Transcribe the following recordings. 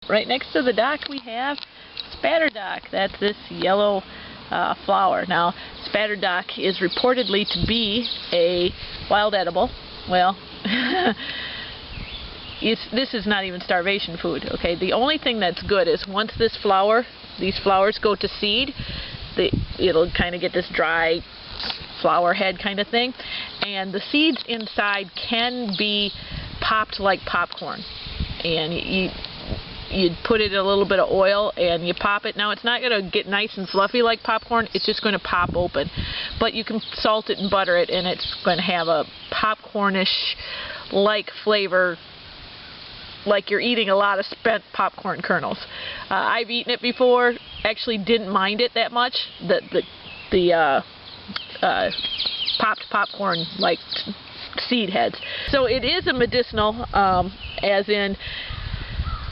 right next to the dock we have spatter dock. That's this yellow flower. Now, spatter dock is reportedly to be a wild edible. Well, this is not even starvation food, okay? The only thing that's good is once these flowers go to seed, it'll kind of get this dry flower head kind of thing, and the seeds inside can be popped like popcorn, and you put it in a little bit of oil and you pop it. Now, it's not going to get nice and fluffy like popcorn, it's just going to pop open, but you can salt it and butter it, and it's going to have a popcornish like flavor, like you're eating a lot of spent popcorn kernels. I've eaten it before, actually didn't mind it that much, the popped popcorn like seed heads. So it is a medicinal, as in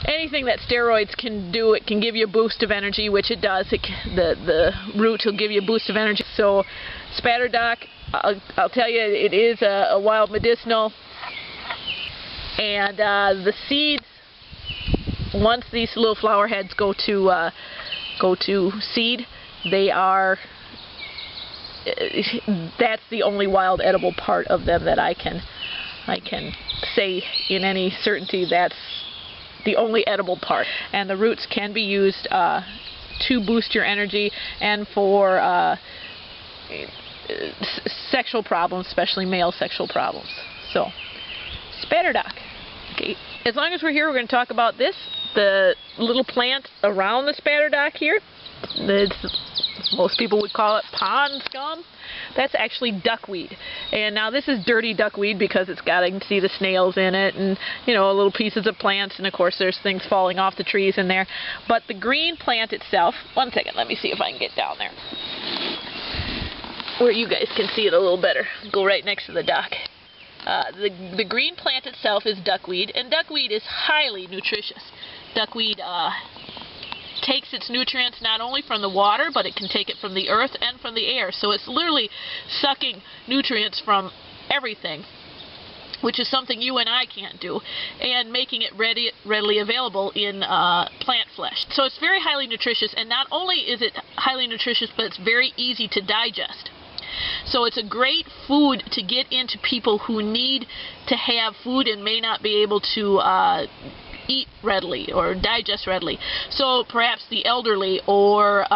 anything that steroids can do. It can give you a boost of energy, which it does. The roots will give you a boost of energy. So spatter dock, I'll tell you, it is a wild medicinal. And the seeds, once these little flower heads go to seed, they are, that's the only wild edible part of them that I can say in any certainty that's the only edible part. And the roots can be used to boost your energy and for sexual problems, especially male sexual problems. So, spatter dock. Okay. As long as we're here, we're going to talk about this, the little plant around the spatter dock here. Most people would call it pond scum. That's actually duckweed. And now this is dirty duckweed because it's got, I can see the snails in it, and little pieces of plants, and of course there's things falling off the trees in there. But the green plant itself, one second, let me see if I can get down there where you guys can see it a little better. Go right next to the dock. The green plant itself is duckweed, and duckweed is highly nutritious. Duckweed takes its nutrients not only from the water, but it can take it from the earth and from the air. So it's literally sucking nutrients from everything, which is something you and I can't do, and making it readily available in plant flesh. So it's very highly nutritious, and not only is it highly nutritious, but it's very easy to digest. So it's a great food to get into people who need to have food and may not be able to eat readily or digest readily. So perhaps the elderly or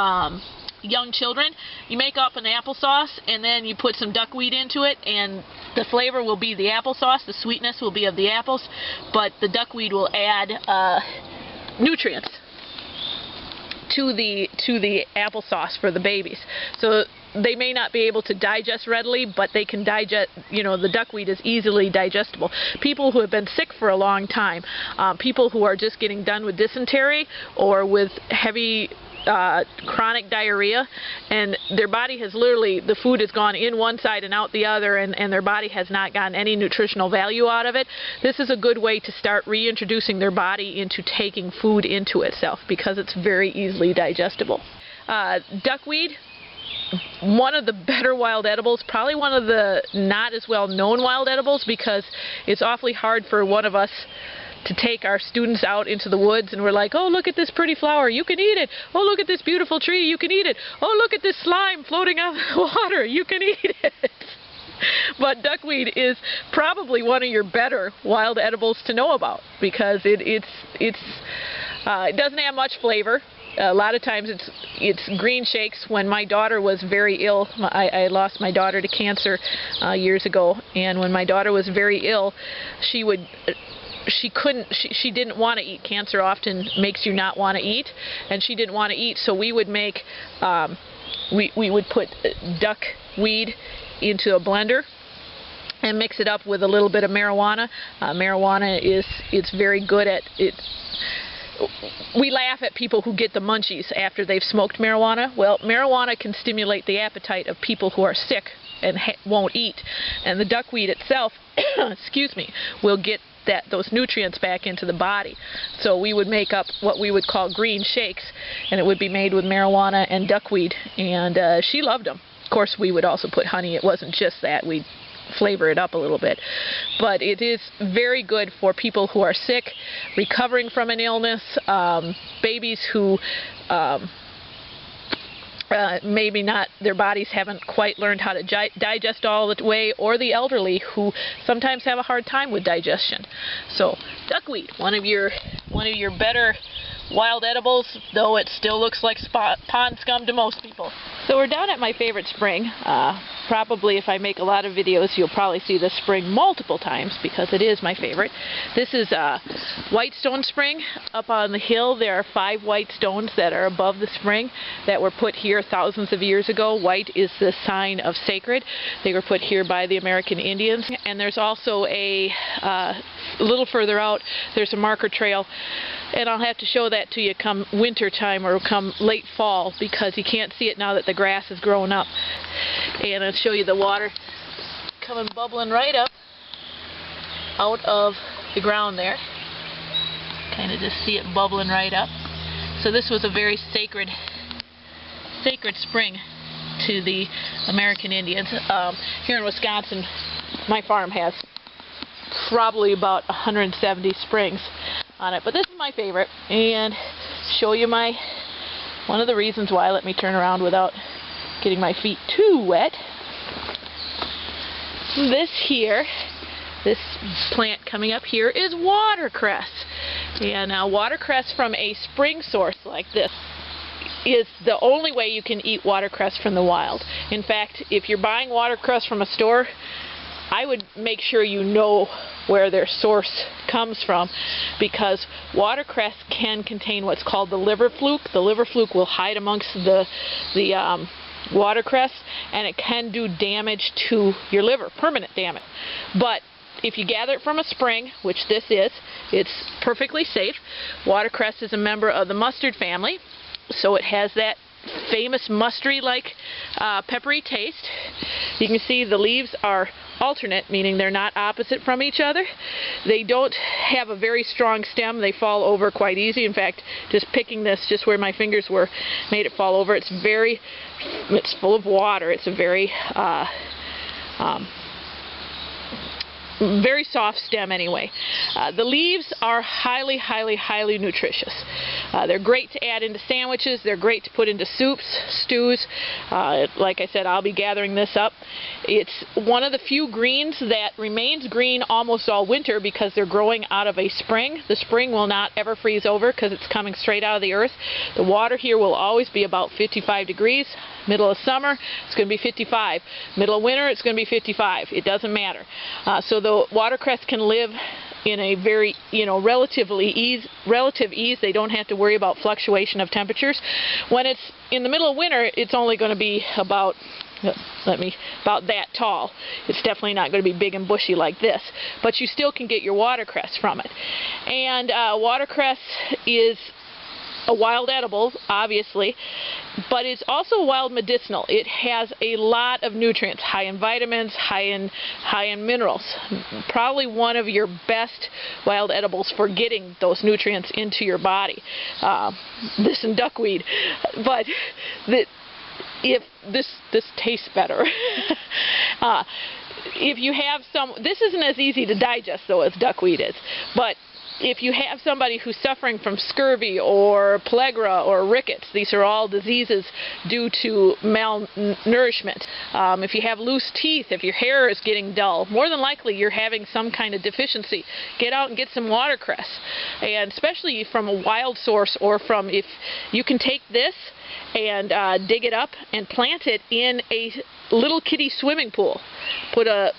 young children, you make up an applesauce and then you put some duckweed into it, and the flavor will be the applesauce, the sweetness will be of the apples, but the duckweed will add nutrients to the applesauce for the babies. So they may not be able to digest readily, but they can digest, the duckweed is easily digestible. People who have been sick for a long time, people who are just getting done with dysentery or with heavy chronic diarrhea, and their body has literally, the food has gone in one side and out the other, and their body has not gotten any nutritional value out of it. This is a good way to start reintroducing their body into taking food into itself, because it's very easily digestible. Duckweed, one of the better wild edibles, probably one of the not as well known wild edibles, because it's awfully hard for one of us to take our students out into the woods and we're like, oh, look at this pretty flower, you can eat it. Oh, look at this beautiful tree, you can eat it. Oh, look at this slime floating out of the water, you can eat it. But duckweed is probably one of your better wild edibles to know about, because it doesn't have much flavor. A lot of times it's green shakes. When my daughter was very ill, I lost my daughter to cancer years ago, and when my daughter was very ill, she didn't want to eat. Cancer often makes you not want to eat, and she didn't want to eat, so we would make, we would put duckweed into a blender and mix it up with a little bit of marijuana. Marijuana it's very good at it. We laugh at people who get the munchies after they've smoked marijuana. Well, marijuana can stimulate the appetite of people who are sick and won't eat, and the duckweed itself, excuse me, will get those nutrients back into the body. So we would make up what we would call green shakes, and it would be made with marijuana and duckweed, and she loved them. Of course, we would also put honey. It wasn't just that. We'd flavor it up a little bit. But it is very good for people who are sick, recovering from an illness, babies who maybe not, their bodies haven't quite learned how to digest all the way, or the elderly who sometimes have a hard time with digestion. So duckweed, one of your better wild edibles, though it still looks like pond scum to most people. So we're down at my favorite spring. Probably if I make a lot of videos, you'll probably see this spring multiple times because it is my favorite. This is Whitestone Spring up on the hill. There are 5 white stones that are above the spring that were put here thousands of years ago. White is the sign of sacred. They were put here by the American Indians. And there's also a little further out, there's a marker trail, and I'll have to show that to you come winter time or come late fall, because you can't see it now that the grass is growing up. And I'll show you the water coming bubbling right up out of the ground there. Kind of just see it bubbling right up. So this was a very sacred spring to the American Indians. Here in Wisconsin, my farm has probably about 170 springs on it, but this is my favorite. And show you one of the reasons why. Let me turn around without getting my feet too wet. This plant coming up here is watercress. And watercress from a spring source like this is the only way you can eat watercress from the wild. In fact, if you're buying watercress from a store, I would make sure you know where their source comes from, because watercress can contain what's called the liver fluke. The liver fluke will hide amongst the watercress, and it can do damage to your liver, permanent damage. But if you gather it from a spring, which this is, it's perfectly safe. Watercress is a member of the mustard family, so it has that famous mustardy-like peppery taste. You can see the leaves are alternate, meaning they're not opposite from each other. They don't have a very strong stem. They fall over quite easy. In fact, just picking this just where my fingers were made it fall over. It's full of water. It's a very very soft stem anyway. The leaves are highly, highly, highly nutritious. They're great to add into sandwiches. They're great to put into soups, stews. Like I said, I'll be gathering this up. It's one of the few greens that remains green almost all winter because they're growing out of a spring. The spring will not ever freeze over because it's coming straight out of the earth. The water here will always be about 55 degrees. Middle of summer, it's going to be 55. Middle of winter, it's going to be 55. It doesn't matter. So the watercress can live in a very, relative ease. They don't have to worry about fluctuation of temperatures. When it's in the middle of winter, it's only going to be about that tall. It's definitely not going to be big and bushy like this, but you still can get your watercress from it. And watercress is a wild edible, obviously, but it's also wild medicinal. It has a lot of nutrients, high in vitamins, high in minerals. Probably one of your best wild edibles for getting those nutrients into your body. This and duckweed, but if this tastes better. If you have this isn't as easy to digest though as duckweed is, but if you have somebody who's suffering from scurvy or pellagra or rickets, these are all diseases due to malnourishment. If you have loose teeth, if your hair is getting dull, more than likely you're having some kind of deficiency. Get out and get some watercress. And especially from a wild source, or if you can take this and dig it up and plant it in a little kitty swimming pool. Put a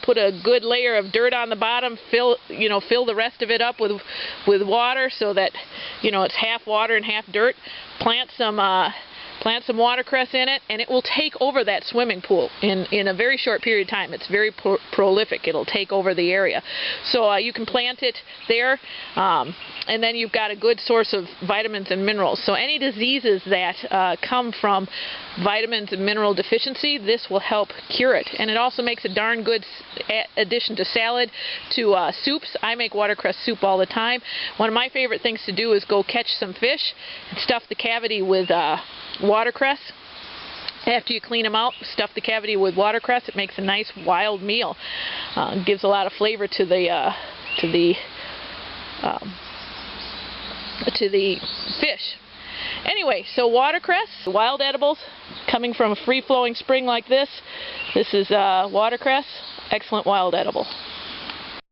good layer of dirt on the bottom. Fill the rest of it up with water so that it's half water and half dirt. Plant some watercress in it, and it will take over that swimming pool in a very short period of time. It's very prolific. It'll take over the area. So you can plant it there, and then you've got a good source of vitamins and minerals. So any diseases that come from vitamins and mineral deficiency, this will help cure it. And it also makes a darn good addition to salad, to soups. I make watercress soup all the time. One of my favorite things to do is go catch some fish and stuff the cavity with watercress. After you clean them out, stuff the cavity with watercress. It makes a nice wild meal. Gives a lot of flavor to the fish. Anyway, so watercress, wild edibles, coming from a free-flowing spring like this. This is watercress, excellent wild edible.